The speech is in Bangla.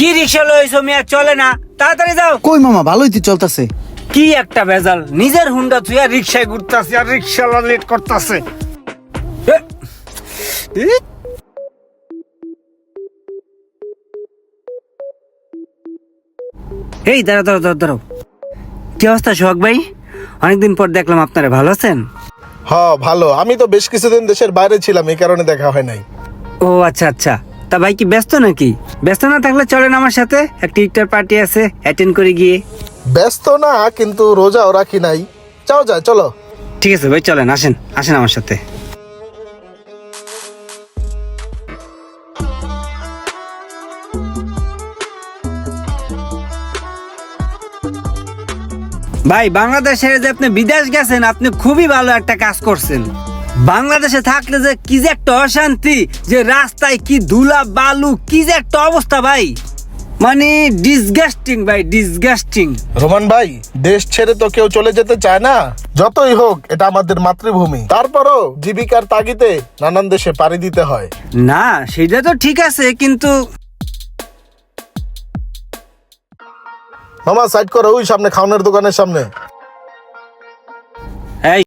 কি রিক্সা লইছো মিয়া, চলে না, তাড়াতাড়ি যাও। কই মামা, ভালোই তো চলতেছে। কি একটা ভেজাল, নিজের হুন্ডা থুইয়া রিক্সায় ঘুরতাছি আর রিক্সাওয়ালা লেট করতেছে। এই দাঁড়াও দাঁড়াও দাঁড়াও দাঁড়াও। কি অবস্থা সোহাগ ভাই, অনেকদিন পর দেখলাম আপনারা, ভালো আছেন? হ্যাঁ ভালো, আমি তো বেশ কিছুদিন দেশের বাইরে ছিলাম, এই কারণে দেখা হয় নাই। ও আচ্ছা আচ্ছা, তা ভাই কি ব্যস্ত নাকি? ব্যস্ত না থাকলে চলেন আমার সাথে, একটা ইফতার পার্টি আছে, অ্যাটেন্ড করে গিয়ে। ব্যস্ত না, কিন্তু রোজাও রাখি নাই। যাও যায়, চলো। ঠিক আছে ভাই, চলেন, আসেন আসেন আমার সাথে। ভাই বাংলাদেশে যে আপনি বিদেশ গেছেন, আপনি খুবই ভালো একটা কাজ করছেন। বাংলাদেশে থাকলে যে কি যে একটা অশান্তি, যে রাস্তায় কি ধুলা বালু, কি যে একটা অবস্থা ভাই, মানে ডিসগাস্টিং ভাই, ডিসগাস্টিং। রোমান ভাই, দেশ ছেড়ে তো কেউ চলে যেতে চায় না, যতই হোক এটা আমাদের মাতৃভূমি। তারপরও জীবিকার তাগিদে নানান দেশে পাড়ি দিতে হয়। না সেটা তো ঠিক আছে, কিন্তু মামা সাইড করো, ওই সামনে খাওয়ানোর দোকানের সামনে।